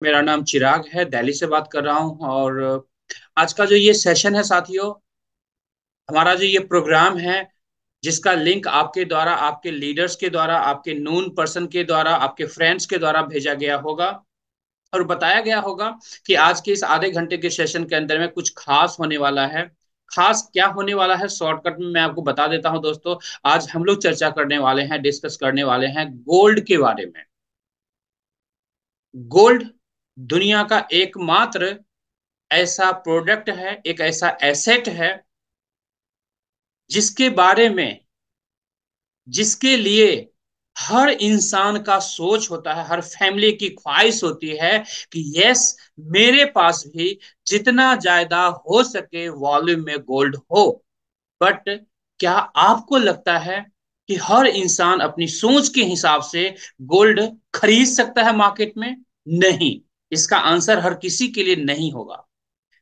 मेरा नाम चिराग है, दिल्ली से बात कर रहा हूँ। और आज का जो ये सेशन है साथियों, हमारा जो ये प्रोग्राम है, जिसका लिंक आपके द्वारा, आपके लीडर्स के द्वारा, आपके नून पर्सन के द्वारा, आपके फ्रेंड्स के द्वारा भेजा गया होगा और बताया गया होगा कि आज के इस आधे घंटे के सेशन के अंदर में कुछ खास होने वाला है। खास क्या होने वाला है, शॉर्टकट में मैं आपको बता देता हूं दोस्तों। आज हम लोग चर्चा करने वाले हैं, डिस्कस करने वाले हैं गोल्ड के बारे में। गोल्ड दुनिया का एकमात्र ऐसा प्रोडक्ट है, एक ऐसा एसेट है जिसके बारे में, जिसके लिए हर इंसान का सोच होता है, हर फैमिली की ख्वाहिश होती है कि यस, मेरे पास भी जितना ज्यादा हो सके वॉल्यूम में गोल्ड हो। बट क्या आपको लगता है कि हर इंसान अपनी सोच के हिसाब से गोल्ड खरीद सकता है मार्केट में? नहीं। इसका आंसर हर किसी के लिए नहीं होगा।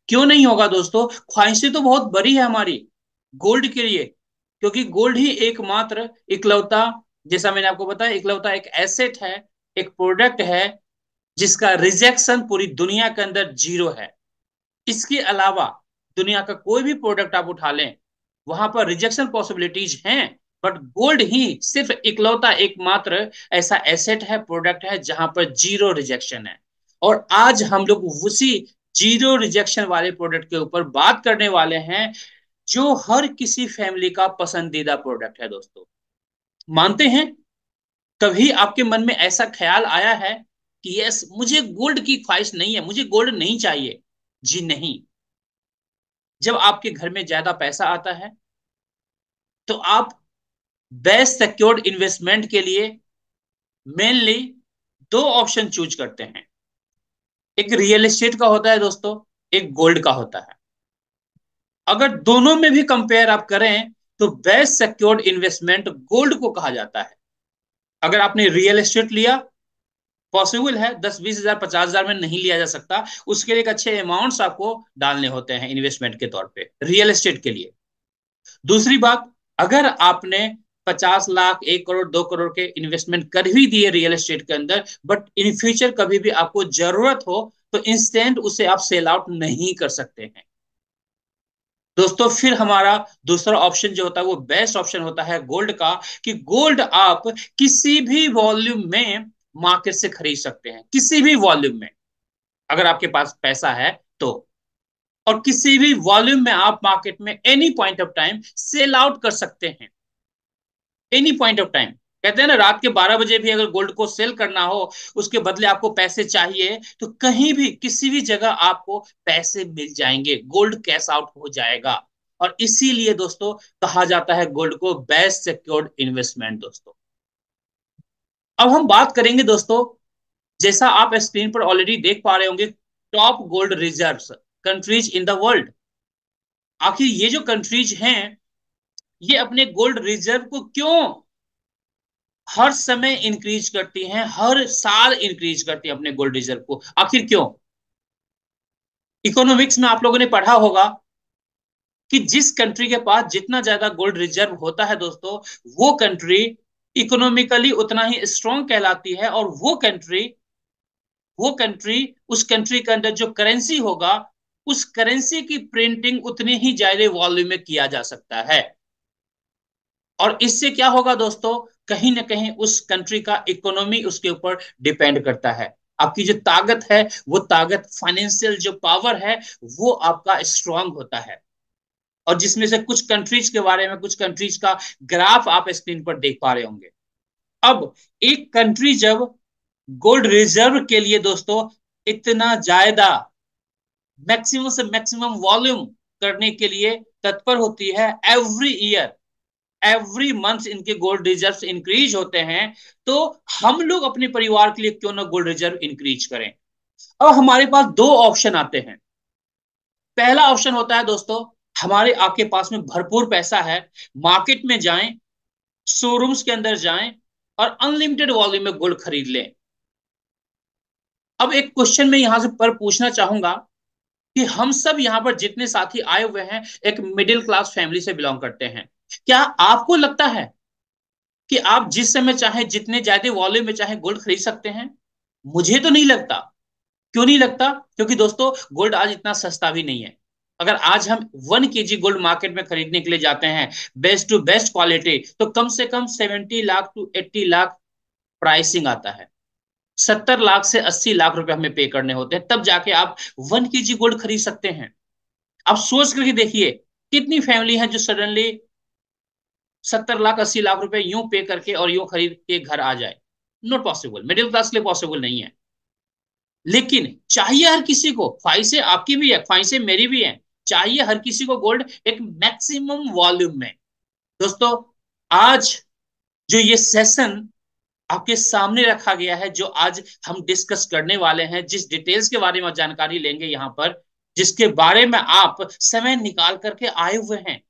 क्यों नहीं होगा दोस्तों? ख्वाहिशें तो बहुत बड़ी है हमारी गोल्ड के लिए, क्योंकि गोल्ड ही एकमात्र, इकलौता, जैसा मैंने आपको बताया, इकलौता एक एसेट है, एक प्रोडक्ट है जिसका रिजेक्शन पूरी दुनिया के अंदर जीरो है। इसके अलावा दुनिया का कोई भी प्रोडक्ट आप उठा लें, वहां पर रिजेक्शन पॉसिबिलिटीज हैं, बट गोल्ड ही सिर्फ इकलौता एकमात्र ऐसा एसेट है, प्रोडक्ट है, जहां पर जीरो रिजेक्शन है। और आज हम लोग उसी जीरो रिजेक्शन वाले प्रोडक्ट के ऊपर बात करने वाले हैं, जो हर किसी फैमिली का पसंदीदा प्रोडक्ट है दोस्तों। मानते हैं? कभी आपके मन में ऐसा ख्याल आया है कि यस, मुझे गोल्ड की ख्वाहिश नहीं है, मुझे गोल्ड नहीं चाहिए? जी नहीं। जब आपके घर में ज्यादा पैसा आता है तो आप बेस्ट सिक्योर्ड इन्वेस्टमेंट के लिए मेनली दो ऑप्शन चूज करते हैं। एक रियल एस्टेट का होता है दोस्तों, एक गोल्ड का होता है। अगर दोनों में भी कंपेयर आप करें तो बेस्ट सिक्योर्ड इन्वेस्टमेंट गोल्ड को कहा जाता है। अगर आपने रियल एस्टेट लिया, पॉसिबल है 10-20 हजार 50 हजार में नहीं लिया जा सकता, उसके लिए एक अच्छे अमाउंट्स आपको डालने होते हैं इन्वेस्टमेंट के तौर पे रियल एस्टेट के लिए। दूसरी बात, अगर आपने 50 लाख, 1 करोड़, 2 करोड़ के इन्वेस्टमेंट कर भी दिए रियल एस्टेट के अंदर, बट इन फ्यूचर कभी भी आपको जरूरत हो तो इंस्टेंट उसे आप सेल आउट नहीं कर सकते हैं दोस्तों। फिर हमारा दूसरा ऑप्शन जो होता है वो बेस्ट ऑप्शन होता है गोल्ड का, कि गोल्ड आप किसी भी वॉल्यूम में मार्केट से खरीद सकते हैं, किसी भी वॉल्यूम में, अगर आपके पास पैसा है तो। और किसी भी वॉल्यूम में आप मार्केट में any point of time sell out कर सकते हैं। एनी पॉइंट ऑफ टाइम, कहते हैं ना, रात के 12 बजे भी अगर गोल्ड को सेल करना हो, उसके बदले आपको पैसे चाहिए, तो कहीं भी किसी भी जगह आपको पैसे मिल जाएंगे, गोल्ड कैश आउट हो जाएगा। और इसीलिए दोस्तों कहा जाता है गोल्ड को बेस्ट सिक्योर्ड इन्वेस्टमेंट दोस्तों। अब हम बात करेंगे दोस्तों, जैसा आप स्क्रीन पर ऑलरेडी देख पा रहे होंगे, top gold reserves countries in the world. आखिर ये जो कंट्रीज हैं, ये अपने गोल्ड रिजर्व को क्यों हर समय इंक्रीज करती हैं, हर साल इंक्रीज करती हैं अपने गोल्ड रिजर्व को? आखिर क्यों? इकोनॉमिक्स में आप लोगों ने पढ़ा होगा कि जिस कंट्री के पास जितना ज्यादा गोल्ड रिजर्व होता है दोस्तों, वो कंट्री इकोनॉमिकली उतना ही स्ट्रांग कहलाती है। और वो कंट्री उस कंट्री के अंदर जो करेंसी होगा, उस करेंसी की प्रिंटिंग उतनी ही ज्यादा वॉल्यूम में किया जा सकता है। और इससे क्या होगा दोस्तों, कहीं ना कहीं उस कंट्री का इकोनॉमी उसके ऊपर डिपेंड करता है। आपकी जो ताकत है, वो ताकत, फाइनेंशियल जो पावर है, वो आपका स्ट्रांग होता है। और जिसमें से कुछ कंट्रीज के बारे में, कुछ कंट्रीज का ग्राफ आप स्क्रीन पर देख पा रहे होंगे। अब एक कंट्री जब गोल्ड रिजर्व के लिए दोस्तों इतना ज्यादा मैक्सिमम से मैक्सिमम वॉल्यूम करने के लिए तत्पर होती है, एवरी ईयर, एवरी मंथ इनके गोल्ड रिजर्व इंक्रीज होते हैं, तो हम लोग अपने परिवार के लिए क्यों ना गोल्ड रिजर्व इंक्रीज करें? अब हमारे पास दो ऑप्शन आते हैं। पहला ऑप्शन होता है दोस्तों, हमारे आपके पास में भरपूर पैसा है, मार्केट में जाएं, शोरूम्स के अंदर जाएं और अनलिमिटेड वॉल्यूम में गोल्ड खरीद लें। अब एक क्वेश्चन मैं यहां से पर पूछना चाहूंगा कि हम सब यहां पर जितने साथी आए हुए हैं, एक मिडिल क्लास फैमिली से बिलोंग करते हैं। क्या आपको लगता है कि आप जिस समय चाहे, जितने ज्यादा वॉल्यूम में चाहे गोल्ड खरीद सकते हैं? मुझे तो नहीं लगता। क्यों नहीं लगता? क्योंकि दोस्तों गोल्ड आज इतना सस्ता भी नहीं है। अगर आज हम 1 kg गोल्ड मार्केट में खरीदने के लिए जाते हैं बेस्ट टू बेस्ट क्वालिटी, तो कम से कम 70 लाख टू 80 लाख प्राइसिंग आता है। 70 लाख से 80 लाख रुपए हमें पे करने होते हैं, तब जाके आप 1 kg गोल्ड खरीद सकते हैं। आप सोच करके देखिए, कितनी फैमिली है जो सडनली 70 लाख 80 लाख रुपए यूं पे करके और यूं खरीद के घर आ जाए। नॉट पॉसिबल, मिडिल क्लास के लिए पॉसिबल नहीं है। लेकिन चाहिए हर किसी को, ख्वाहिशें आपकी भी है, ख्वाहिशें मेरी भी है, चाहिए हर किसी को गोल्ड एक मैक्सिमम वॉल्यूम में। दोस्तों, आज जो ये सेशन आपके सामने रखा गया है, जो आज हम डिस्कस करने वाले हैं, जिस डिटेल्स के बारे में जानकारी लेंगे यहाँ पर, जिसके बारे में आप समय निकाल करके आए हुए हैं,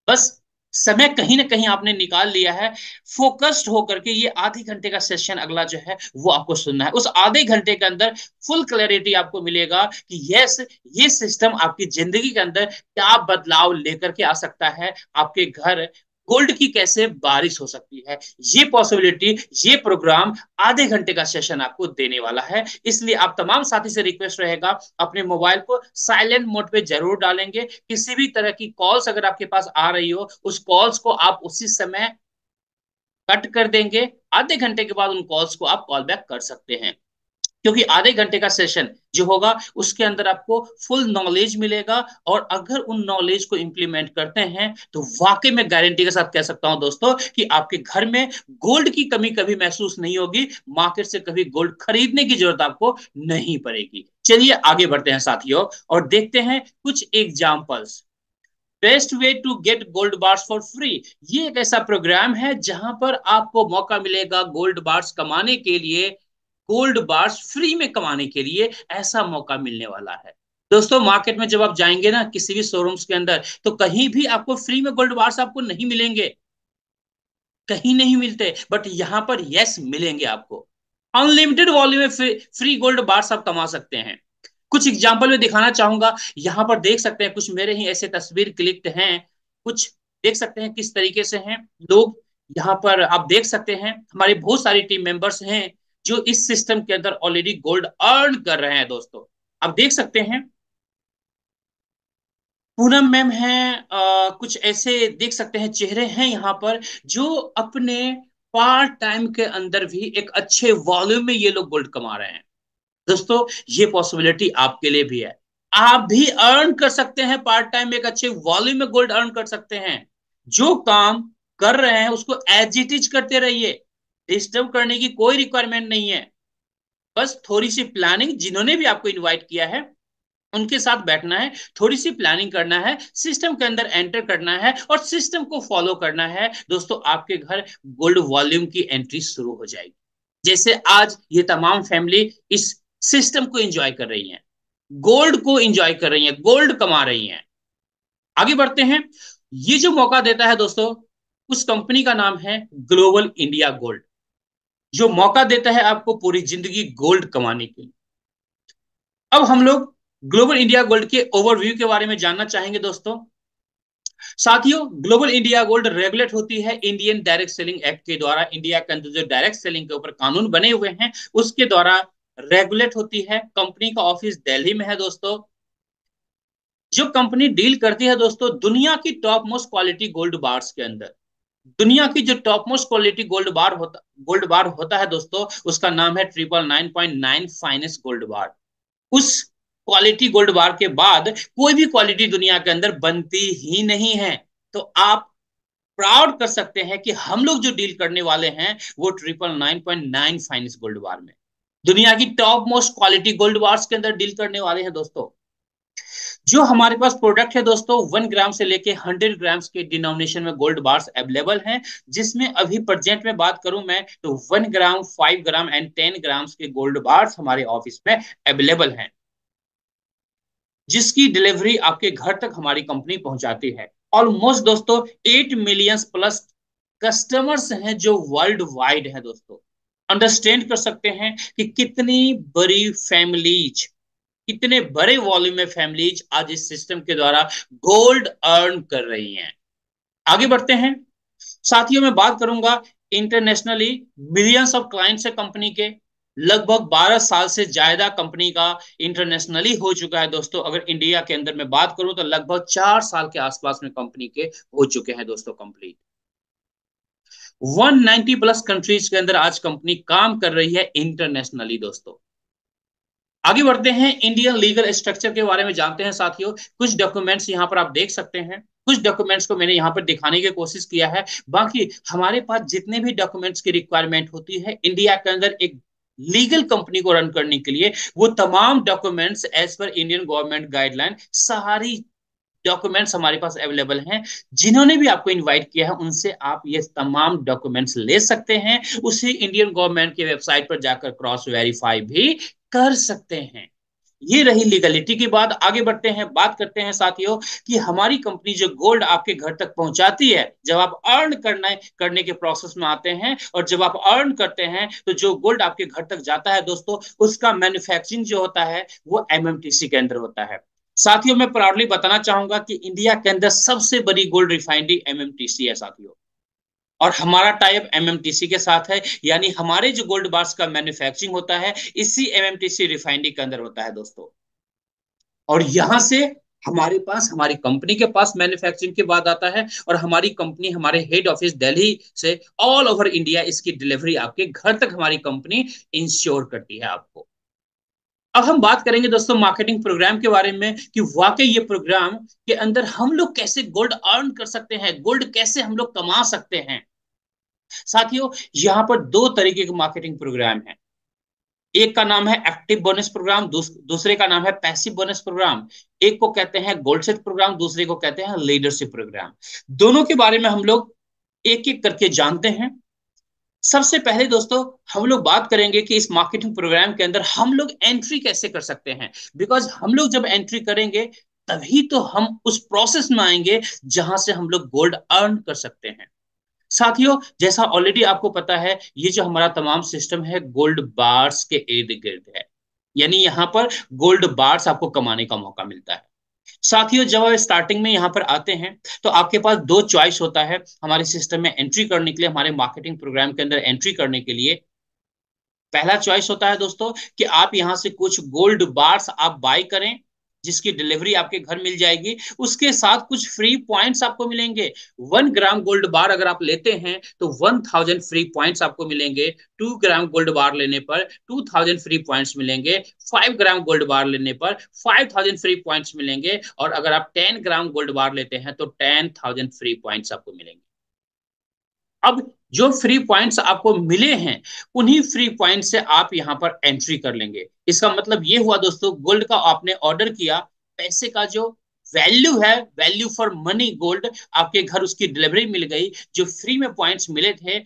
बस समय कहीं ना कहीं आपने निकाल लिया है, फोकस्ड होकर के ये आधे घंटे का सेशन अगला जो है वो आपको सुनना है। उस आधे घंटे के अंदर फुल क्लैरिटी आपको मिलेगा कि यस, ये सिस्टम आपकी जिंदगी के अंदर क्या बदलाव लेकर के आ सकता है, आपके घर गोल्ड की कैसे बारिश हो सकती है। ये पॉसिबिलिटी, ये प्रोग्राम आधे घंटे का सेशन आपको देने वाला है। इसलिए आप तमाम साथी से रिक्वेस्ट रहेगा, अपने मोबाइल को साइलेंट मोड पे जरूर डालेंगे। किसी भी तरह की कॉल्स अगर आपके पास आ रही हो, उस कॉल्स को आप उसी समय कट कर देंगे। आधे घंटे के बाद उन कॉल्स को आप कॉल बैक कर सकते हैं, क्योंकि आधे घंटे का सेशन जो होगा उसके अंदर आपको फुल नॉलेज मिलेगा। और अगर उन नॉलेज को इंप्लीमेंट करते हैं तो वाकई में गारंटी के साथ कह सकता हूं दोस्तों कि आपके घर में गोल्ड की कमी कभी महसूस नहीं होगी, मार्केट से कभी गोल्ड खरीदने की जरूरत आपको नहीं पड़ेगी। चलिए आगे बढ़ते हैं साथियों, और देखते हैं कुछ examples. Best way to get gold bars for free, ये एक ऐसा प्रोग्राम है जहां पर आपको मौका मिलेगा गोल्ड बार्स कमाने के लिए, गोल्ड बार्स फ्री में कमाने के लिए ऐसा मौका मिलने वाला है। दोस्तों, मार्केट में जब आप जाएंगे ना किसी भी शोरूम्स के अंदर, तो कहीं भी आपको फ्री में गोल्ड बार्स आपको नहीं मिलेंगे, कहीं नहीं मिलते। बट यहां पर यस मिलेंगे आपको। अनलिमिटेड वॉल्यूम में फ्री गोल्ड बार्स आप कमा सकते हैं। कुछ एग्जांपल में दिखाना चाहूंगा, यहां पर देख सकते हैं कुछ मेरे ही ऐसे तस्वीर क्लिक्ड हैं, कुछ देख सकते हैं किस तरीके से हैं लोग। यहाँ पर आप देख सकते हैं हमारी बहुत सारी टीम मेंबर्स हैं जो इस सिस्टम के अंदर ऑलरेडी गोल्ड अर्न कर रहे हैं। दोस्तों, आप देख सकते हैं पूनम मैम हैं, कुछ ऐसे देख सकते हैं चेहरे हैं यहाँ पर जो अपने पार्ट टाइम के अंदर भी एक अच्छे वॉल्यूम में ये लोग गोल्ड कमा रहे हैं। दोस्तों, ये पॉसिबिलिटी आपके लिए भी है, आप भी अर्न कर सकते हैं पार्ट टाइम में, एक अच्छे वॉल्यूम में गोल्ड अर्न कर सकते हैं। जो काम कर रहे हैं उसको एज इट इज करते रहिए, डिस्टर्ब करने की कोई रिक्वायरमेंट नहीं है। बस थोड़ी सी प्लानिंग, जिन्होंने भी आपको इनवाइट किया है उनके साथ बैठना है, थोड़ी सी प्लानिंग करना है, सिस्टम के अंदर एंटर करना है और सिस्टम को फॉलो करना है। दोस्तों, आपके घर गोल्ड वॉल्यूम की एंट्री शुरू हो जाएगी, जैसे आज ये तमाम फैमिली इस सिस्टम को एंजॉय कर रही हैं, गोल्ड को एंजॉय कर रही हैं, गोल्ड कमा रही हैं। आगे बढ़ते हैं। ये जो मौका देता है दोस्तों, उस कंपनी का नाम है ग्लोबल इंडिया गोल्ड, जो मौका देता है आपको पूरी जिंदगी गोल्ड कमाने के लिए। अब हम लोग ग्लोबल इंडिया गोल्ड के ओवरव्यू के बारे में जानना चाहेंगे दोस्तों। साथियों, ग्लोबल इंडिया गोल्ड रेगुलेट होती है इंडियन डायरेक्ट सेलिंग एक्ट के द्वारा। इंडिया के अंदर जो डायरेक्ट सेलिंग के ऊपर कानून बने हुए हैं उसके द्वारा रेगुलेट होती है। कंपनी का ऑफिस दिल्ली में है दोस्तों। जो कंपनी डील करती है दोस्तों दुनिया की top most quality gold bars के अंदर, दुनिया की जो टॉप मोस्ट क्वालिटी गोल्ड बार होता है दोस्तों, उसका नाम है 999.9 फाइनेस्ट गोल्ड बार। उस क्वालिटी गोल्ड बार के बाद कोई भी क्वालिटी दुनिया के अंदर बनती ही नहीं है। तो आप प्राउड कर सकते हैं कि हम लोग जो डील करने वाले हैं वो 999.9 फाइनेस्ट गोल्ड बार में, दुनिया की top most quality gold bars के अंदर डील करने वाले हैं दोस्तों। जो हमारे पास प्रोडक्ट है दोस्तों, 1 ग्राम से लेके 100 ग्राम्स के डिनोमिनेशन में गोल्ड बार्स अवेलेबल हैं, जिसमें अभी प्रेजेंट में बात करूं मैं तो 1 ग्राम, 5 ग्राम एंड 10 ग्राम्स के गोल्ड बार्स हमारे ऑफिस में अवेलेबल हैं, जिसकी डिलीवरी आपके घर तक हमारी कंपनी पहुंचाती है। ऑलमोस्ट दोस्तों 8 मिलियन प्लस कस्टमर्स हैं जो वर्ल्ड वाइड है दोस्तों। अंडरस्टैंड कर सकते हैं कि कितनी बड़ी फैमिलीज, कितने बड़े वॉल्यूम में फैमिलीज आज इस सिस्टम के द्वारा गोल्ड अर्न कर रही हैं। आगे बढ़ते हैं साथियों, मैं बात करूंगा इंटरनेशनली मिलियंस ऑफ क्लाइंट्स है कंपनी के। लगभग 12 साल से ज्यादा कंपनी का इंटरनेशनली हो चुका है दोस्तों। अगर इंडिया के अंदर मैं बात करूं तो लगभग 4 साल के आसपास में कंपनी के हो चुके हैं दोस्तों कंप्लीट। 190 प्लस कंट्रीज के अंदर आज कंपनी काम कर रही है इंटरनेशनली दोस्तों। आगे बढ़ते हैं, इंडियन लीगल स्ट्रक्चर के बारे में जानते हैं साथियों। कुछ डॉक्यूमेंट्स यहाँ पर आप देख सकते हैं, कुछ डॉक्यूमेंट्स को मैंने यहाँ पर दिखाने की कोशिश किया है। बाकी हमारे पास जितने भी डॉक्यूमेंट्स की रिक्वायरमेंट होती है इंडिया के अंदर एक लीगल कंपनी को रन करने के लिए, वो तमाम documents as per Indian government guideline सारी डॉक्यूमेंट्स हमारे पास अवेलेबल हैं। जिन्होंने भी आपको इनवाइट किया है उनसे आप ये तमाम डॉक्यूमेंट्स ले सकते हैं, उसे इंडियन गवर्नमेंट की वेबसाइट पर जाकर क्रॉस वेरीफाई भी कर सकते हैं। ये रही लीगलिटी की बात। आगे बढ़ते हैं, बात करते हैं साथियों कि हमारी कंपनी जो गोल्ड आपके घर तक पहुंचाती है, जब आप अर्न करने के प्रोसेस में आते हैं और जब आप अर्न करते हैं तो जो गोल्ड आपके घर तक जाता है दोस्तों, उसका मैन्युफैक्चरिंग जो होता है वो एमएमटीसी के अंदर होता है। साथियों मैं प्राउडली बताना चाहूंगा कि इंडिया के अंदर सबसे बड़ी गोल्ड रिफाइनरी एमएमटीसी है साथियों। और हमारा टाइप एमएमटीसी के साथ है, यानी हमारे जो गोल्ड बार्स का मैन्युफैक्चरिंग होता है इसी एमएमटीसी रिफाइनरी के अंदर होता है दोस्तों। और यहां से हमारे पास, हमारी कंपनी के पास मैन्युफैक्चरिंग के बाद आता है, और हमारी कंपनी, हमारे हेड ऑफिस दिल्ली से ऑल ओवर इंडिया इसकी डिलीवरी आपके घर तक हमारी कंपनी इंश्योर करती है आपको। अब हम बात करेंगे दोस्तों मार्केटिंग प्रोग्राम के बारे में कि वाकई ये प्रोग्राम के अंदर हम लोग कैसे गोल्ड अर्न कर सकते हैं, गोल्ड कैसे हम लोग कमा सकते हैं। साथियों यहाँ पर दो तरीके के मार्केटिंग प्रोग्राम है। एक का नाम है एक्टिव बोनस प्रोग्राम, दूसरे का नाम है पैसिव बोनस प्रोग्राम। एक को कहते हैं गोल्ड सेट प्रोग्राम, दूसरे को कहते हैं लीडरशिप प्रोग्राम। दोनों के बारे में हम लोग एक एक करके जानते हैं। सबसे पहले दोस्तों हम लोग बात करेंगे कि इस मार्केटिंग प्रोग्राम के अंदर हम लोग एंट्री कैसे कर सकते हैं। बिकॉज हम लोग जब एंट्री करेंगे तभी तो हम उस प्रोसेस में आएंगे जहां से हम लोग गोल्ड अर्न कर सकते हैं। साथियों जैसा ऑलरेडी आपको पता है, ये जो हमारा तमाम सिस्टम है गोल्ड बार्स के इर्द गिर्द है, यानी यहाँ पर गोल्ड बार्स आपको कमाने का मौका मिलता है। साथियों जब आप स्टार्टिंग में यहाँ पर आते हैं तो आपके पास दो चॉइस होता है हमारे सिस्टम में एंट्री करने के लिए, हमारे मार्केटिंग प्रोग्राम के अंदर एंट्री करने के लिए। पहला चॉइस होता है दोस्तों कि आप यहां से कुछ गोल्ड बार्स आप बाय करें, जिसकी डिलीवरी आपके घर मिल जाएगी, उसके साथ कुछ फ्री पॉइंट्स आपको मिलेंगे। 1 ग्राम गोल्ड बार अगर आप लेते हैं तो 1000 फ्री पॉइंट्स आपको मिलेंगे। 2 ग्राम गोल्ड बार लेने पर 2000 फ्री पॉइंट्स मिलेंगे। 5 ग्राम गोल्ड बार लेने पर 5000 फ्री पॉइंट्स मिलेंगे। और अगर आप 10 ग्राम गोल्ड बार लेते हैं तो 10,000 फ्री पॉइंट्स आपको मिलेंगे। अब जो फ्री पॉइंट्स आपको मिले हैं उन्हीं फ्री पॉइंट से आप यहां पर एंट्री कर लेंगे। इसका मतलब ये हुआ दोस्तों, गोल्ड का आपने ऑर्डर किया, पैसे का जो वैल्यू है, वैल्यू फॉर मनी गोल्ड, आपके घर उसकी डिलीवरी मिल गई। जो फ्री में पॉइंट्स मिले थे,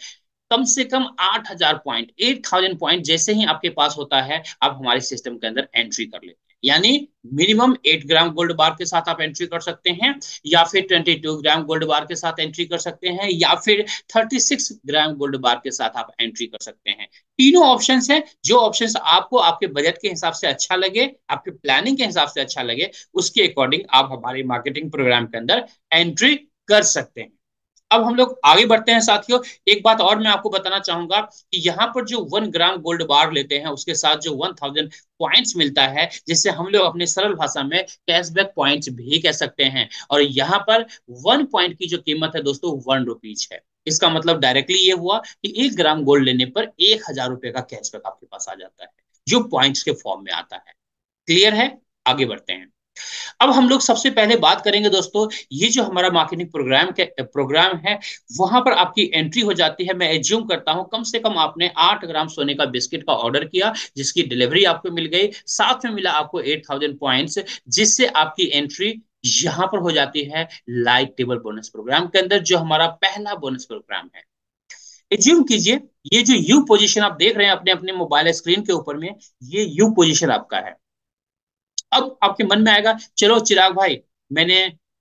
कम से कम 8,000 पॉइंट, 8,000 पॉइंट जैसे ही आपके पास होता है आप हमारे सिस्टम के अंदर एंट्री कर लेते हैं। यानी मिनिमम 8 ग्राम गोल्ड बार के साथ आप एंट्री कर सकते हैं, या फिर 22 ग्राम गोल्ड बार के साथ एंट्री कर सकते हैं, या फिर 36 ग्राम गोल्ड बार के साथ आप एंट्री कर सकते हैं। तीनों ऑप्शन है। जो ऑप्शन आपको आपके बजट के हिसाब से अच्छा लगे, आपके प्लानिंग के हिसाब से अच्छा लगे, उसके अकॉर्डिंग आप हमारे मार्केटिंग प्रोग्राम के अंदर एंट्री कर सकते हैं। अब हम लोग आगे बढ़ते हैं साथियों। एक बात और मैं आपको बताना चाहूंगा कि यहाँ पर जो 1 ग्राम गोल्ड बार लेते हैं उसके साथ जो 1000 पॉइंट्स मिलता है, जिससे हम लोग अपने सरल भाषा में कैशबैक पॉइंट्स भी कह सकते हैं। और यहाँ पर 1 पॉइंट की जो कीमत है दोस्तों 1 रुपीज है। इसका मतलब डायरेक्टली ये हुआ कि 1 ग्राम गोल्ड लेने पर 1,000 रुपए का कैशबैक आपके पास आ जाता है, जो पॉइंट्स के फॉर्म में आता है। क्लियर है? आगे बढ़ते हैं। अब हम लोग सबसे पहले बात करेंगे दोस्तों, ये जो हमारा मार्केटिंग प्रोग्राम है, वहां पर आपकी एंट्री हो जाती है। मैं एज्यूम करता हूं कम से कम आपने 8 ग्राम सोने का बिस्किट का ऑर्डर किया, जिसकी डिलीवरी आपको मिल गई, साथ में मिला आपको 8,000 पॉइंट्स, जिससे आपकी एंट्री यहां पर हो जाती है लाइव टेबल बोनस प्रोग्राम के अंदर, जो हमारा पहला बोनस प्रोग्राम है। एज्यूम कीजिए ये जो यू पोजीशन आप देख रहे हैं अपने अपने मोबाइल स्क्रीन के ऊपर में, ये यू पोजीशन आपका है। अब आपके मन में आएगा, चलो चिराग भाई, मैंने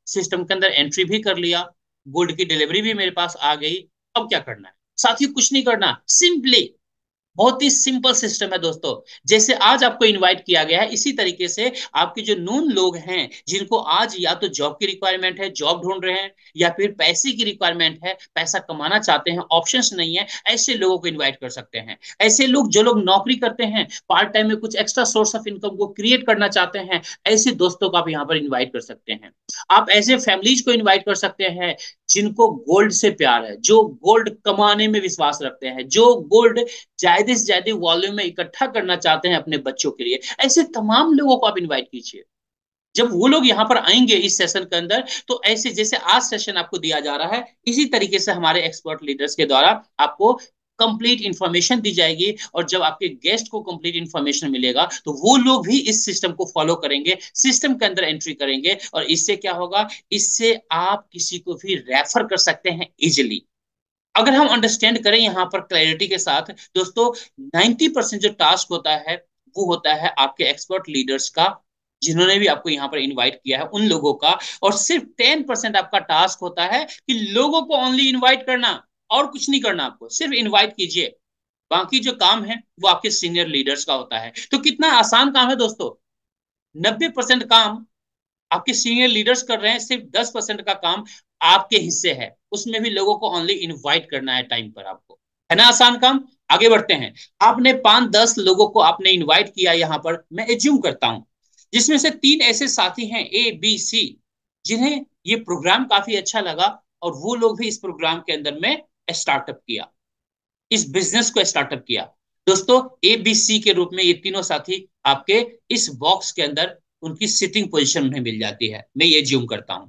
सिस्टम के अंदर एंट्री भी कर लिया, गोल्ड की डिलीवरी भी मेरे पास आ गई, अब क्या करना है। साथियों कुछ नहीं करना, सिंपली बहुत ही सिंपल सिस्टम है दोस्तों। जैसे आज आपको इनवाइट किया गया है, इसी तरीके से आपके जो नून लोग हैं, जिनको आज या तो जॉब की रिक्वायरमेंट है, जॉब ढूंढ रहे हैं, या फिर पैसे की रिक्वायरमेंट है, पैसा कमाना चाहते हैं, ऑप्शंस नहीं है, ऐसे लोगों को इन्वाइट कर सकते हैं। ऐसे लोग जो लोग नौकरी करते हैं, पार्ट टाइम में कुछ एक्स्ट्रा सोर्स ऑफ इनकम को क्रिएट करना चाहते हैं, ऐसे दोस्तों को आप यहाँ पर इन्वाइट कर सकते हैं। आप ऐसे फैमिलीज को इन्वाइट कर सकते हैं जिनको गोल्ड से प्यार है, जो गोल्ड कमाने में विश्वास रखते हैं, जो गोल्ड ज्यादा से ज्यादा वॉल्यूम में इकट्ठा करना चाहते हैं अपने बच्चों के लिए। ऐसे तमाम लोगों को आप इनवाइट कीजिए। जब वो लोग यहाँ पर आएंगे इस सेशन के अंदर, तो ऐसे जैसे आज सेशन आपको दिया जा रहा है, इसी तरीके से हमारे एक्सपर्ट लीडर्स के द्वारा आपको कंप्लीट इंफॉर्मेशन दी जाएगी। और जब आपके गेस्ट को कंप्लीट इंफॉर्मेशन मिलेगा, तो वो लोग भी इस सिस्टम को फॉलो करेंगे, सिस्टम के अंदर एंट्री करेंगे, और इससे क्या होगा, इससे आप किसी को भी रेफर कर सकते हैं इजिली। अगर हम अंडरस्टैंड करें यहाँ पर क्लैरिटी के साथ दोस्तों, 90% जो टास्क होता है, वो होता है आपके एक्सपर्ट लीडर्स का, जिन्होंने भी आपको यहाँ पर इनवाइट किया है उन लोगों का। और सिर्फ 10% आपका टास्क होता है कि लोगों को ओनली इनवाइट करना, और कुछ नहीं करना, आपको सिर्फ इनवाइट कीजिए। बाकी जो काम है वो आपके सीनियर लीडर्स का होता है। तो कितना आसान काम है दोस्तों। 90% काम आपके सीनियर लीडर्स कर रहे हैं, सिर्फ 10% का काम आपके हिस्से है, उसमें भी लोगों को ओनली इनवाइट करना है टाइम पर आपको। है ना आसान काम। आगे बढ़ते हैं। आपने 5-10 लोगों को आपने इनवाइट किया यहाँ पर, मैं एज्यूम करता हूं, जिसमें से 3 ऐसे साथी हैं A B C, जिन्हें ये प्रोग्राम काफी अच्छा लगा, और वो लोग भी इस प्रोग्राम के अंदर में स्टार्टअप किया, इस बिजनेस को स्टार्टअप किया। दोस्तों ABC के रूप में ये तीनों साथी आपके इस बॉक्स के अंदर, उनकी सिटिंग पोजीशन उन्हें मिल जाती है, मैं ये ज्यूम करता हूं।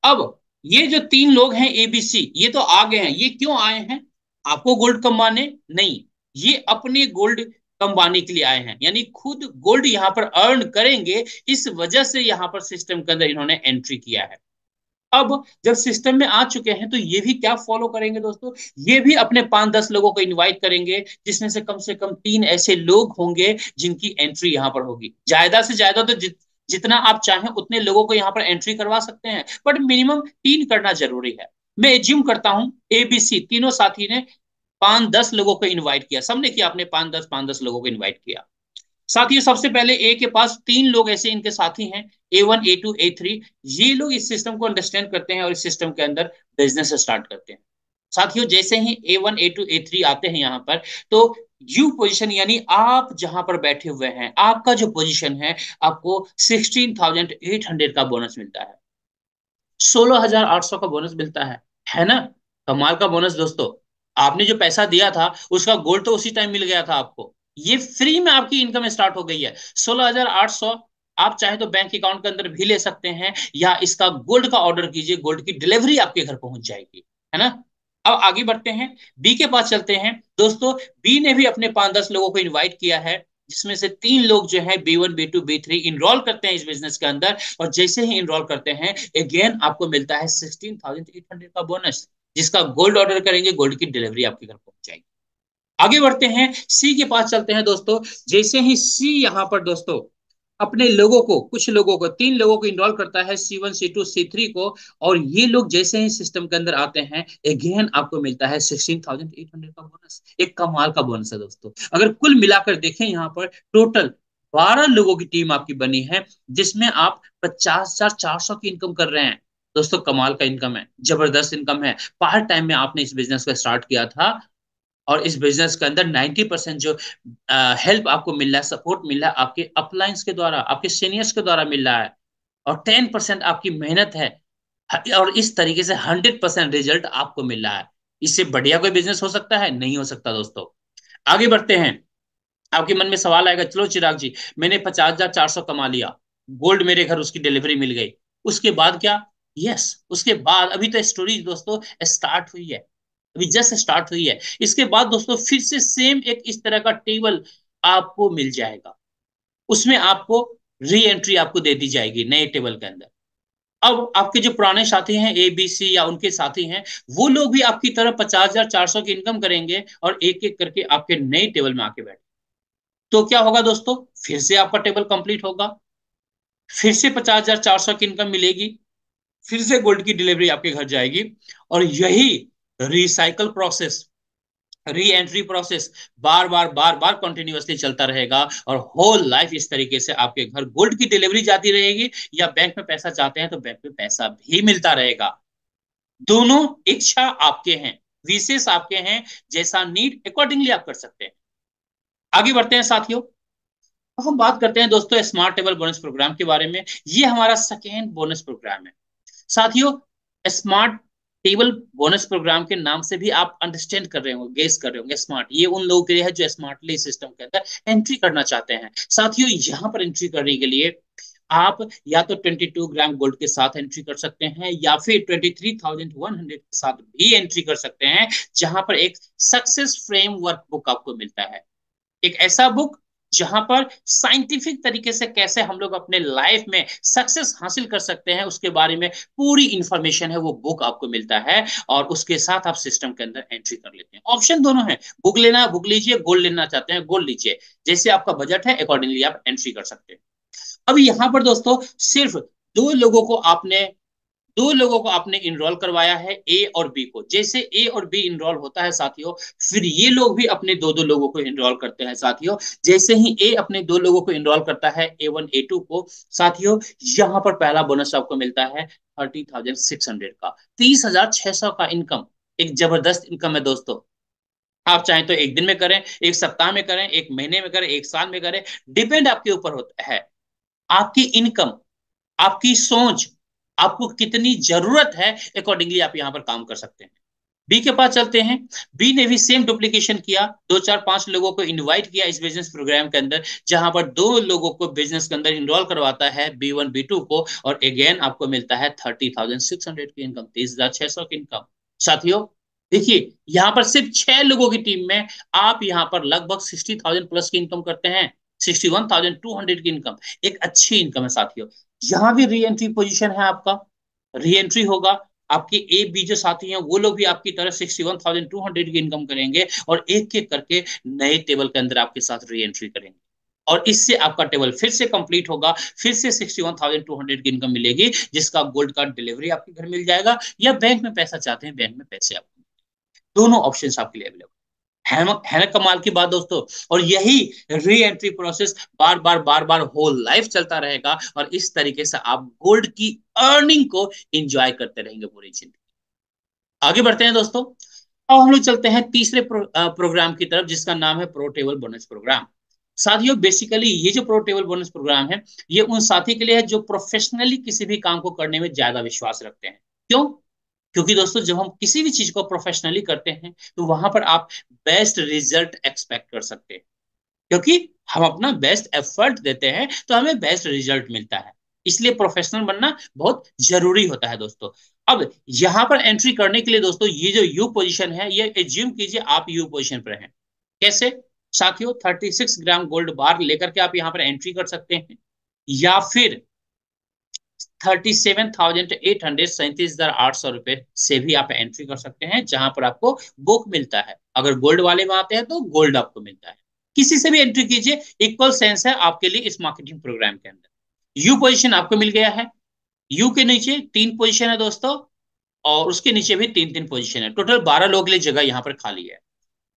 अब ये जो 3 लोग हैं ABC, ये तो आ गए हैं। ये क्यों आए हैं? आपको गोल्ड कमाने नहीं, ये अपने गोल्ड कमाने के लिए आए हैं, यानी खुद गोल्ड यहाँ पर अर्न करेंगे। इस वजह से यहाँ पर सिस्टम के अंदर इन्होंने एंट्री किया है। अब जब सिस्टम में आ चुके हैं, तो ये भी क्या फॉलो करेंगे दोस्तों, ये भी अपने 5-10 लोगों को इनवाइट करेंगे, जिसमें से कम 3 ऐसे लोग होंगे जिनकी एंट्री यहाँ पर होगी। ज्यादा से ज्यादा तो जितना आप चाहें उतने लोगों को यहाँ पर एंट्री करवा सकते हैं, बट मिनिमम 3 करना जरूरी है। मैं एज्यूम करता हूं ABC तीनों साथी ने 5-10 लोगों को इन्वाइट किया, सबने किया, अपने 5-10 लोगों को इन्वाइट किया। साथियों सबसे पहले ए के पास 3 लोग ऐसे इनके साथी हैं, A1 A2 A3। ये लोग इस सिस्टम को अंडरस्टैंड करते हैं और इस सिस्टम के अंदर बिजनेस स्टार्ट करते हैं। साथियों जैसे ही A1 A2 A3 आते हैं यहाँ पर, तो यू पोजीशन, यानी आप जहां पर बैठे हुए हैं, आपका जो पोजीशन है, आपको 16,800 का बोनस मिलता है, 16,800 का बोनस मिलता है ना। कमाल का बोनस दोस्तों। आपने जो पैसा दिया था, उसका गोल्ड तो उसी टाइम मिल गया था आपको। ये फ्री में आपकी इनकम स्टार्ट हो गई है, 16,800। आप चाहे तो बैंक अकाउंट के अंदर भी ले सकते हैं, या इसका गोल्ड का ऑर्डर कीजिए, गोल्ड की डिलीवरी आपके घर पहुंच जाएगी। है ना। अब आगे बढ़ते हैं, बी के पास चलते हैं दोस्तों। बी ने भी अपने 5-10 लोगों को इन्वाइट किया है, जिसमें से 3 लोग जो है B1 B2 B3 इनरोल करते हैं इस बिजनेस के अंदर। और जैसे ही इनरोल करते हैं, अगेन आपको मिलता है 16,800 का बोनस, जिसका गोल्ड ऑर्डर करेंगे, गोल्ड की डिलीवरी आपके घर पहुंच जाएगी। आगे बढ़ते हैं, सी के पास चलते हैं दोस्तों। जैसे ही सी यहाँ पर दोस्तों अपने लोगों को, कुछ लोगों को, 3 लोगों को इनरोल करता है, C1 C2 C3 को। और ये लोग जैसे ही सिस्टम के अंदर आते हैं, अगेन आपको मिलता है 16,800 का बोनस। एक कमाल का बोनस है दोस्तों। अगर कुल मिलाकर देखें यहाँ पर, टोटल 12 लोगों की टीम आपकी बनी है, जिसमें आप 50,400 की इनकम कर रहे हैं। दोस्तों कमाल का इनकम है, जबरदस्त इनकम है। पार्ट टाइम में आपने इस बिजनेस को स्टार्ट किया था, और इस बिजनेस के अंदर 90% जो हेल्प आपको मिल रहा है, सपोर्ट मिल रहा है, आपके अपलाइंस के द्वारा, आपके सीनियर्स के द्वारा मिल रहा है, और 10% आपकी मेहनत है। और इस तरीके से 100% रिजल्ट आपको मिल रहा है। इससे बढ़िया कोई बिजनेस हो सकता है? नहीं हो सकता दोस्तों। आगे बढ़ते हैं। आपके मन में सवाल आएगा, चलो चिराग जी, मैंने 50,400 कमा लिया, गोल्ड मेरे घर उसकी डिलीवरी मिल गई, उसके बाद क्या? यस, उसके बाद अभी तो स्टोरी दोस्तों स्टार्ट हुई है, अभी जस्ट स्टार्ट हुई है। इसके बाद दोस्तों फिर से सेम एक इस तरह का टेबल आपको मिल जाएगा, उसमें आपको री एंट्री आपको दे दी जाएगी नए टेबल के अंदर। अब आपके जो पुराने साथी हैं ABC या उनके साथी हैं, वो लोग भी आपकी तरह 50,400 की इनकम करेंगे, और एक एक करके आपके नए टेबल में आके बैठे। तो क्या होगा दोस्तों, फिर से आपका टेबल कंप्लीट होगा, फिर से 50,400 की इनकम मिलेगी, फिर से गोल्ड की डिलीवरी आपके घर जाएगी। और यही recycle process re entry process बार बार कंटिन्यूअसली चलता रहेगा, और होल लाइफ इस तरीके से आपके घर गोल्ड की डिलीवरी जाती रहेगी, या बैंक में पैसा चाहते हैं तो बैंक में पैसा भी मिलता रहेगा। दोनों इच्छा आपके हैं, विशेष आपके हैं, जैसा नीड अकॉर्डिंगली आप कर सकते हैं। आगे बढ़ते हैं साथियों। अब हम बात करते हैं दोस्तों स्मार्ट टेबल बोनस प्रोग्राम के बारे में। ये हमारा सेकेंड बोनस प्रोग्राम है साथियों। स्मार्ट टेबल बोनस प्रोग्राम के नाम से भी आप अंडरस्टैंड कर रहे होंगे, गेस कर रहे होंगे, स्मार्ट ये उन लोगों के लिए है जो स्मार्टली सिस्टम के अंदर एंट्री करना चाहते हैं। साथियों यहाँ पर एंट्री करने के लिए आप या तो 22 ग्राम गोल्ड के साथ एंट्री कर सकते हैं, या फिर 23,100 के साथ भी एंट्री कर सकते हैं, जहां पर एक सक्सेस फ्रेमवर्क बुक आपको मिलता है। एक ऐसा बुक जहां पर साइंटिफिक तरीके से कैसे हम लोग अपने लाइफ में सक्सेस हासिल कर सकते हैं उसके बारे में पूरी इंफॉर्मेशन है, वो बुक आपको मिलता है। और उसके साथ आप सिस्टम के अंदर एंट्री कर लेते हैं। ऑप्शन दोनों है, बुक लेना है बुक लीजिए, गोल्ड लेना चाहते हैं गोल्ड लीजिए, जैसे आपका बजट है अकॉर्डिंगली आप एंट्री कर सकते हैं। अब यहाँ पर दोस्तों सिर्फ दो लोगों को आपने दो लोगों को आपने इनरोल करवाया है, ए और बी को। जैसे ए और बी इनरोल होता है साथियों, फिर ये लोग भी अपने दो दो लोगों को इनरोल करते हैं साथियों। जैसे ही ए अपने दो लोगों को इनरोल करता है, A1 A2 को, साथियों यहाँ पर पहला बोनस आपको मिलता है 30,600 का, 30,600 का इनकम। एक जबरदस्त इनकम है दोस्तों। आप चाहें तो एक दिन में करें, एक सप्ताह में करें, एक महीने में करें, एक साल में करें, डिपेंड आपके ऊपर होता है। आपकी इनकम, आपकी सोच, आपको कितनी जरूरत है, अकॉर्डिंगली आप यहां पर काम कर सकते हैं। बी के पास चलते हैं। बी ने भी सेम डुप्लीकेशन किया, दो चार पांच लोगों को इनवाइट किया इस बिजनेस प्रोग्राम के अंदर, जहां पर दो लोगों को बिजनेस के अंदर इनरोल करवाता है, B1 B2 को, और अगेन आपको मिलता है 30,600 की इनकम, 30,600 की इनकम। साथियों देखिए यहाँ पर सिर्फ 6 लोगों की टीम में आप यहाँ पर लगभग 60,000 प्लस की इनकम करते हैं, 61,200 की इनकम। एक अच्छी इनकम है साथियों। यहाँ भी री एंट्री पोजिशन है आपका, री एंट्री होगा। आपके ए बी जो साथी हैं वो लोग भी आपकी तरह 61,200 की इनकम करेंगे, और एक एक करके नए टेबल के अंदर आपके साथ री एंट्री करेंगे, और इससे आपका टेबल फिर से कंप्लीट होगा, फिर से 61,200 की इनकम मिलेगी, जिसका गोल्ड कार्ड डिलीवरी आपके घर मिल जाएगा, या बैंक में पैसा चाहते हैं बैंक में पैसे आपको, दोनों ऑप्शंस आपके लिए अवेलेबल है ना। कमाल की बात दोस्तों। और यही री एंट्री प्रोसेस बार बार होल लाइफ चलता रहेगा, और इस तरीके से आप गोल्ड की अर्निंग को एंजॉय करते रहेंगे पूरी जिंदगी। आगे बढ़ते हैं दोस्तों। अब हम लोग चलते हैं तीसरे प्रोग्राम की तरफ, जिसका नाम है प्रो टेबल बोनस प्रोग्राम। साथियों बेसिकली ये जो प्रो टेबल बोनस प्रोग्राम है, ये उन साथी के लिए है जो प्रोफेशनली किसी भी काम को करने में ज्यादा विश्वास रखते हैं। क्यों? क्योंकि दोस्तों जब हम किसी भी चीज को प्रोफेशनली करते हैं तो वहां पर आप बेस्ट रिजल्ट एक्सपेक्ट कर सकते हैं, क्योंकि हम अपना बेस्ट एफर्ट देते हैं तो हमें बेस्ट रिजल्ट मिलता है। इसलिए प्रोफेशनल बनना बहुत जरूरी होता है दोस्तों। अब यहां पर एंट्री करने के लिए दोस्तों ये जो यू पोजीशन है, ये एज्यूम कीजिए आप यू पोजीशन पर हैं। कैसे? साथियों 36 ग्राम गोल्ड बार लेकर के आप यहां पर एंट्री कर सकते हैं, या फिर 37,837,800 रुपए से भी आप एंट्री कर सकते हैं, जहां पर आपको बुक मिलता है। अगर गोल्ड वाले में आते हैं तो गोल्ड आपको मिलता है। किसी से भी एंट्री कीजिए, इक्वल सेंस है आपके लिए इस मार्केटिंग प्रोग्राम के अंदर। यू पोजीशन आपको मिल गया है। यू के नीचे 3 पोजीशन है दोस्तों, और उसके नीचे भी 3 3 पोजीशन है, टोटल 12 लोगों के लिए जगह यहाँ पर खाली है।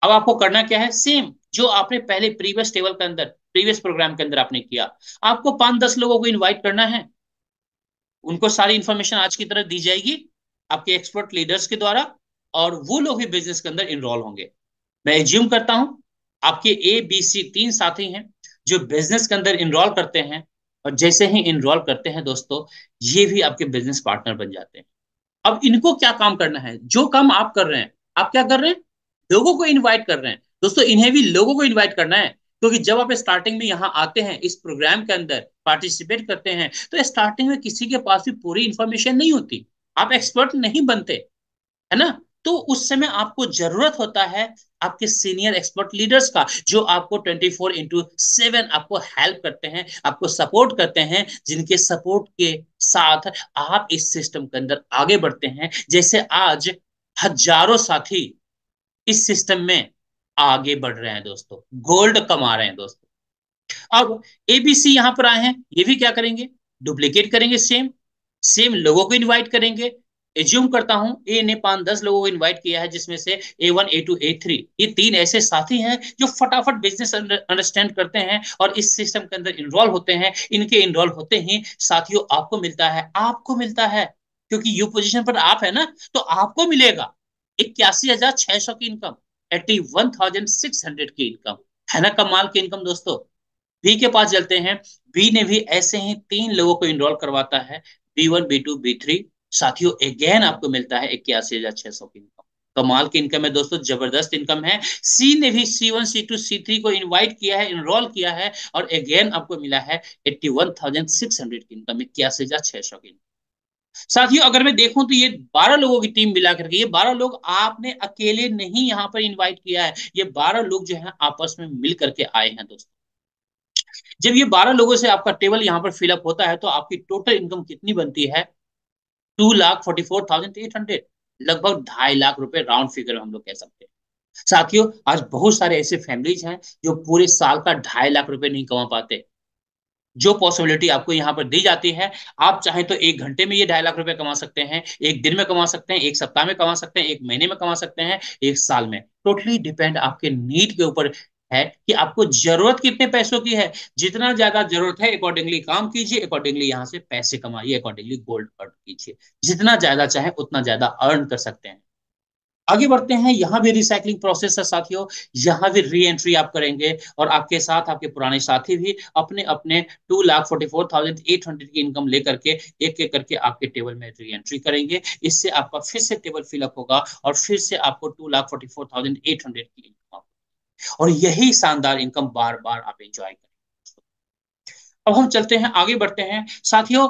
अब आपको करना क्या है, सेम जो आपने पहले प्रीवियस टेबल के अंदर, प्रीवियस प्रोग्राम के अंदर आपने किया, आपको 5 10 लोगों को इन्वाइट करना है। उनको सारी इंफॉर्मेशन आज की तरह दी जाएगी आपके एक्सपर्ट लीडर्स के द्वारा, और वो लोग भी बिजनेस के अंदर इनरोल होंगे। मैं एज्यूम करता हूं आपके A B C 3 साथी हैं जो बिजनेस के अंदर इनरोल करते हैं, और जैसे ही इनरोल करते हैं दोस्तों, ये भी आपके बिजनेस पार्टनर बन जाते हैं। अब इनको क्या काम करना है, जो काम आप कर रहे हैं, आप क्या कर रहे हैं, लोगों को इनवाइट कर रहे हैं दोस्तों। इन्हें भी लोगों को इनवाइट करना है, क्योंकि जब आप स्टार्टिंग में यहाँ आते हैं इस प्रोग्राम के अंदर पार्टिसिपेट करते हैं, तो स्टार्टिंग में किसी के पास भी पूरी इंफॉर्मेशन नहीं होती, आप एक्सपर्ट नहीं बनते, है ना। तो उस समय आपको जरूरत होता है आपके सीनियर एक्सपर्ट लीडर्स का, जो आपको 24/7 आपको हेल्प करते हैं, आपको सपोर्ट करते हैं, जिनके सपोर्ट के साथ आप इस सिस्टम के अंदर आगे बढ़ते हैं। जैसे आज हजारों साथी इस सिस्टम में आगे बढ़ रहे हैं दोस्तों, गोल्ड कमा रहे हैं दोस्तों। अब ABC यहां पर आए हैं, ये भी क्या करेंगे, डुप्लीकेट करेंगे, सेम सेम लोगों को इनवाइट करेंगे, एज्यूम करता हूं ए ने 5-10 लोगों को इनवाइट किया है, जिसमें से A1 A2 A3 ये तीन ऐसे साथी हैं जो फटाफट बिजनेस अंडरस्टैंड करते हैं और इस सिस्टम के अंदर इन्वॉल्व होते हैं। इनके इन्वॉल्व होते ही साथियों आपको मिलता है, क्योंकि यू पोजीशन पर आप है ना, तो आपको मिलेगा 81,600 की इनकम, 81,600 की इनकम। है ना कमाल की इनकम दोस्तों। बी के पास चलते हैं। बी ने भी ऐसे ही 3 लोगों को इनरोल करवाता है, B1 B2 B3। साथियों अगेन आपको मिलता है 81,600 की इनकम। कमाल की इनकम है दोस्तों, जबरदस्त इनकम है। सी ने भी C1 C2 C3 को इनवाइट किया है, इनरोल किया है, और अगेन आपको मिला है 81,600 की इनकम, 81,600 की इनकम। साथियों अगर मैं देखूं तो ये 12 लोगों की टीम मिला करके, ये 12 लोग आपने अकेले नहीं यहाँ पर इनवाइट किया है, ये 12 लोग जो है आपस में मिल करके आए हैं दोस्तों। जब ये 12 लोगों से आपका टेबल यहाँ पर फिलअप होता है तो आपकी टोटल इनकम कितनी बनती है? 2,44,800, लगभग 2.5 लाख रुपए राउंड फिगर में हम लोग कह सकते हैं। साथियों आज बहुत सारे ऐसे फैमिलीज हैं जो पूरे साल का 2.5 लाख रुपए नहीं कमा पाते। जो पॉसिबिलिटी आपको यहाँ पर दी जाती है, आप चाहें तो 1 घंटे में ये 2.5 लाख रुपए कमा सकते हैं, एक दिन में कमा सकते हैं, एक सप्ताह में कमा सकते हैं, एक महीने में कमा सकते हैं, एक साल में। टोटली डिपेंड आपके नीड के ऊपर है कि आपको जरूरत कितने पैसों की है। जितना ज्यादा जरूरत है अकॉर्डिंगली काम कीजिए, अकॉर्डिंगली यहाँ से पैसे कमाइए, अकॉर्डिंगली गोल्ड अर्न कीजिए। जितना ज्यादा चाहे उतना ज्यादा अर्न कर सकते हैं। आगे बढ़ते हैं, यहां भी रिसाइकलिंग प्रोसेस है साथियों। यहां भी री एंट्री आप करेंगे और आपके साथ आपके पुराने साथी भी अपने अपने 2,44,800 की इनकम लेकर के एक एक करके आपके टेबल में री एंट्री करेंगे। इससे आपका फिर से टेबल फिलअप होगा और फिर से आपको 2,44,800 की इनकम, और यही शानदार इनकम बार बार आप एंजॉय करेंगे। अब हम चलते हैं, आगे बढ़ते हैं साथियों।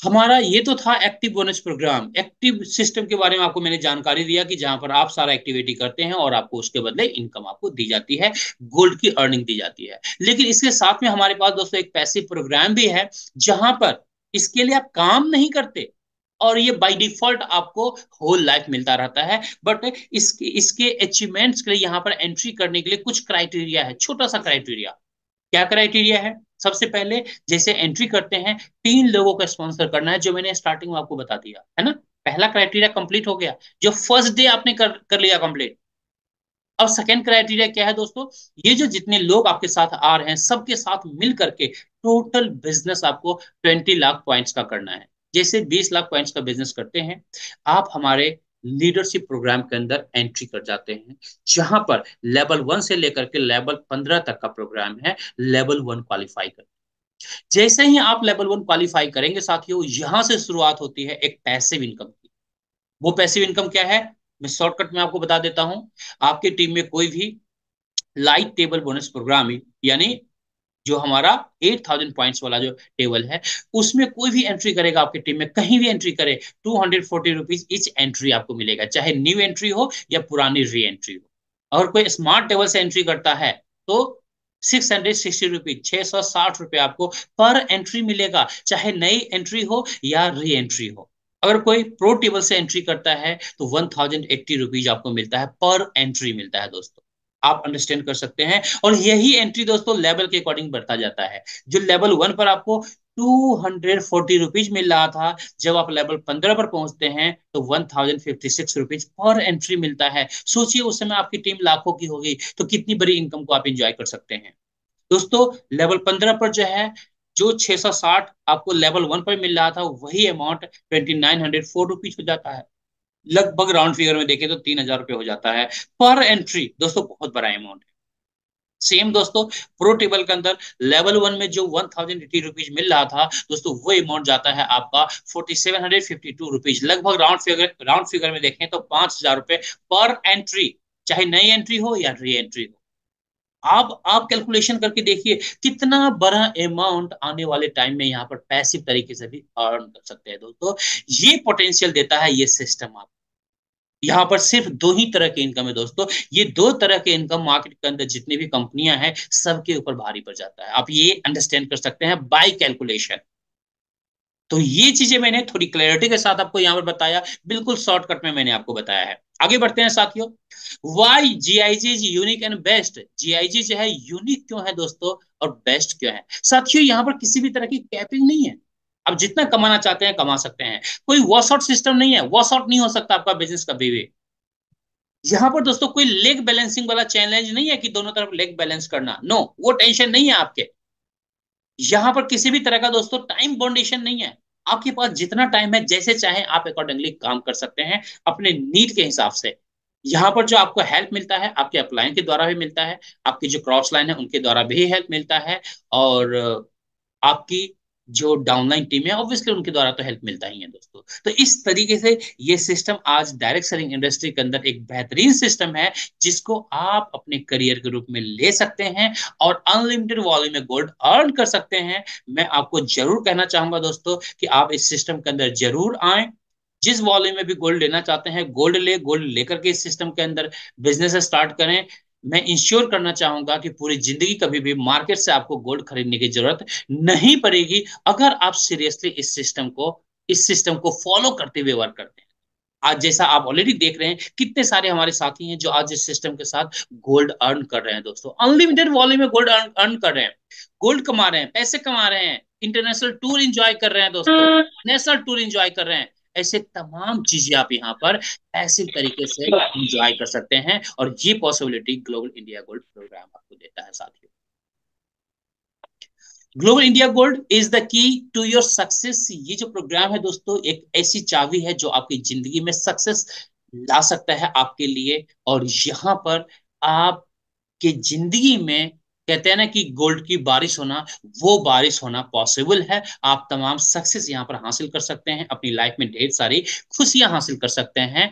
हमारा ये तो था active bonus programme. Active system के बारे में आपको मैंने जानकारी दिया कि जहां पर आप सारा एक्टिविटी करते हैं और आपको उसके बदले इनकम आपको दी जाती है, गोल्ड की अर्निंग दी जाती है। लेकिन इसके साथ में हमारे पास दोस्तों एक पैसिव प्रोग्राम भी है, जहां पर इसके लिए आप काम नहीं करते और ये बाय डिफॉल्ट आपको होल लाइफ मिलता रहता है। बट इसके इसके अचीवमेंट्स के लिए यहाँ पर एंट्री करने के लिए कुछ क्राइटेरिया है, छोटा सा क्राइटेरिया। क्या क्राइटेरिया है? सबसे पहले जैसे एंट्री करते हैं 3 लोगों का स्पॉन्सर करना है, जो मैंने स्टार्टिंग में आपको बता दिया है ना। पहला क्राइटेरिया कंप्लीट हो गया, जो फर्स्ट डे आपने कर लिया कंप्लीट। अब सेकंड क्राइटेरिया क्या है दोस्तों? ये जो जितने लोग आपके साथ आ रहे हैं सबके साथ मिल करके टोटल बिजनेस आपको 20 लाख पॉइंट्स का करना है। जैसे 20 लाख पॉइंट्स का बिजनेस करते हैं, आप हमारे लीडरशिप प्रोग्राम के अंदर एंट्री कर जाते हैं, जहां पर लेवल 1 से लेकर के लेवल 15 तक का प्रोग्राम है। लेवल 1 क्वालिफाई कर, जैसे ही आप लेवल 1 क्वालिफाई करेंगे साथियों, यहां से शुरुआत होती है एक पैसिव इनकम की। वो पैसिव इनकम क्या है, मैं शॉर्टकट में आपको बता देता हूं। आपकी टीम में कोई भी लाइट टेबल बोनस प्रोग्राम, यानी जो हमारा 8,000 पॉइंट्स वाला जो टेबल है, उसमें कोई भी एंट्री करेगा आपकी टीम में, कहीं भी एंट्री करे, ₹240 ईच एंट्री आपको मिलेगा, चाहे न्यू एंट्री हो या पुरानी री एंट्री हो। और कोई स्मार्ट टेबल से एंट्री करता है तो ₹660, ₹660 आपको पर एंट्री मिलेगा, चाहे नई एंट्री हो या री एंट्री हो। अगर कोई प्रो टेबल से एंट्री करता है तो ₹1,080 आपको मिलता है, पर एंट्री मिलता है दोस्तों। आप अंडरस्टैंड कर सकते हैं। और यही एंट्री दोस्तों लेवल के अकॉर्डिंग बढ़ता जाता है। जो लेवल 1 पर आपको ₹240 मिल रहा था, जब आप लेवल 15 पर पहुंचते हैं तो ₹1,056 पर एंट्री मिलता है। सोचिए उस समय आपकी टीम लाखों की होगी, तो कितनी बड़ी इनकम को आप इंजॉय कर सकते हैं दोस्तों। लेवल 15 पर जो है, जो 660 आपको लेवल 1 पर मिल रहा था, वही अमाउंट ₹2,904 हो जाता है। लगभग राउंड फिगर में देखें तो ₹3,000 हो जाता है पर एंट्री। दोस्तों बहुत बड़ा अमाउंट है। सेम दोस्तों प्रो टेबल के अंदर लेवल 1 में जो ₹1,080 मिल रहा था दोस्तों, वो अमाउंट जाता है आपका ₹4,752। लगभग राउंड फिगर में देखें तो ₹5,000 पर एंट्री, चाहे नई एंट्री हो या री एंट्री हो। आप कैलकुलेशन करके देखिए कितना बड़ा अमाउंट आने वाले टाइम में यहाँ पर पैसिव तरीके से भी अर्न कर सकते हैं दोस्तों। ये पोटेंशियल देता है ये सिस्टम आपको। यहाँ पर सिर्फ दो ही तरह के इनकम है दोस्तों। ये दो तरह के इनकम मार्केट के अंदर जितनी भी कंपनियां हैं सबके ऊपर भारी पड़ जाता है। आप ये अंडरस्टैंड कर सकते हैं बाय कैलकुलेशन। तो ये चीजें मैंने थोड़ी क्लैरिटी के साथ आपको यहाँ पर बताया, बिल्कुल शॉर्टकट में मैंने आपको बताया है। आगे बढ़ते हैं साथियों। Why GIG is unique and best. GIG जो है यूनिक क्यों है दोस्तों, और बेस्ट क्यों है? साथियों यहाँ पर किसी भी तरह की कैपिंग नहीं है। आप जितना कमाना चाहते हैं कमा सकते हैं। कोई वॉश आउट सिस्टम नहीं है, वॉश आउट नहीं हो सकता आपका बिजनेस कभी भी। यहाँ पर दोस्तों कोई लेग बैलेंसिंग वाला चैलेंज नहीं है कि दोनों तरफ लेग बैलेंस करना, नो, वो टेंशन नहीं है आपके। यहाँ पर किसी भी तरह का दोस्तों टाइम बाउंडेशन नहीं है। आपके पास जितना टाइम है जैसे चाहे आप अकॉर्डिंगली काम कर सकते हैं अपने नीड के हिसाब से। यहाँ पर जो आपको हेल्प मिलता है आपके अपलाइन के द्वारा भी मिलता है, आपकी जो क्रॉस लाइन है उनके द्वारा भी हेल्प मिलता है, और आपकी जो डाउनलाइन टीम है ऑब्वियसली उनके द्वारा तो हेल्प मिलता ही है दोस्तों। तो इस तरीके से ये सिस्टम आज डायरेक्ट सेलिंग इंडस्ट्री के अंदर एक बेहतरीन सिस्टम है जिसको आप अपने करियर के रूप में ले सकते हैं और अनलिमिटेड वॉल्यूम में गोल्ड अर्न कर सकते हैं। मैं आपको जरूर कहना चाहूंगा दोस्तों कि आप इस सिस्टम के अंदर जरूर आए। जिस वॉल्यूम में भी गोल्ड लेना चाहते हैं गोल्ड लेकर के इस सिस्टम के अंदर बिजनेस स्टार्ट करें। मैं इंश्योर करना चाहूंगा कि पूरी जिंदगी कभी भी मार्केट से आपको गोल्ड खरीदने की जरूरत नहीं पड़ेगी अगर आप सीरियसली इस सिस्टम को फॉलो करते हुए वर्क करते हैं। आज जैसा आप ऑलरेडी देख रहे हैं कितने सारे हमारे साथी हैं जो आज इस सिस्टम के साथ गोल्ड अर्न कर रहे हैं दोस्तों, अनलिमिटेड वॉल्यूम में गोल्ड अर्न कर रहे हैं, गोल्ड कमा रहे हैं, पैसे कमा रहे हैं, इंटरनेशनल टूर एंजॉय कर रहे हैं दोस्तों, नेशनल टूर एंजॉय कर रहे हैं। ऐसे तमाम चीजें आप यहाँ पर पैसिव तरीके से एंजॉय कर सकते हैं और ये possibility global India gold programme आपको देता है साथियों। Global India gold is the key to your success. ये जो प्रोग्राम है दोस्तों एक ऐसी चाबी है जो आपकी जिंदगी में सक्सेस ला सकता है आपके लिए। और यहाँ पर आपके जिंदगी में कहते हैं ना कि गोल्ड की बारिश होना, वो बारिश होना पॉसिबल है। आप तमाम सक्सेस यहाँ पर हासिल कर सकते हैं, अपनी लाइफ में ढेर सारी खुशियां हासिल कर सकते हैं।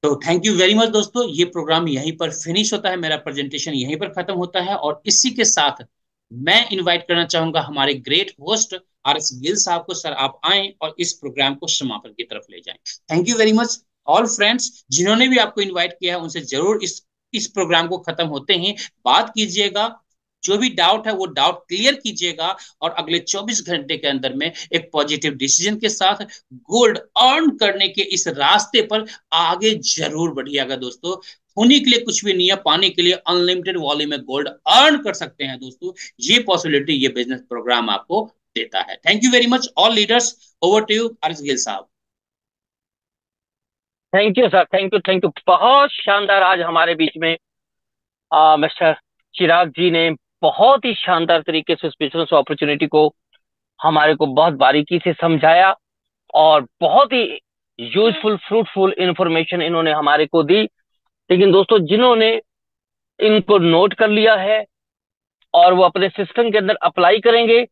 तो थैंक यू वेरी मच दोस्तों, ये प्रोग्राम यहीं पर फिनिश होता है, मेरा प्रेजेंटेशन यहीं पर खत्म होता है। और इसी के साथ मैं इनवाइट करना चाहूंगा हमारे great host R S Gill साहब को। सर आप आए और इस प्रोग्राम को समापन की तरफ ले जाएं। Thank you very much all friends, जिन्होंने भी आपको इनवाइट किया है उनसे जरूर इस प्रोग्राम को खत्म होते ही बात कीजिएगा, जो भी डाउट है वो डाउट क्लियर कीजिएगा और अगले 24 घंटे के अंदर में एक पॉजिटिव डिसीजन के साथ गोल्ड अर्न करने के इस रास्ते पर आगे जरूर बढ़िएगा दोस्तों। होने के लिए कुछ भी नहीं है, पाने के लिए अनलिमिटेड वॉल्यूम में गोल्ड अर्न कर सकते हैं दोस्तों। ये पॉसिबिलिटी ये बिजनेस प्रोग्राम आपको देता है। Thank you very much all leaders, over to you Aris Gill साहब। Thank you sir, thank you, thank you. बहुत शानदार आज हमारे बीच में मिस्टर चिराग जी ने बहुत ही शानदार तरीके से इस बिजनेस अपॉर्चुनिटी को हमारे को बहुत बारीकी से समझाया और बहुत ही यूजफुल फ्रूटफुल इंफॉर्मेशन इन्होंने हमारे को दी। लेकिन दोस्तों जिन्होंने इनको नोट कर लिया है और वो अपने सिस्टम के अंदर अप्लाई करेंगे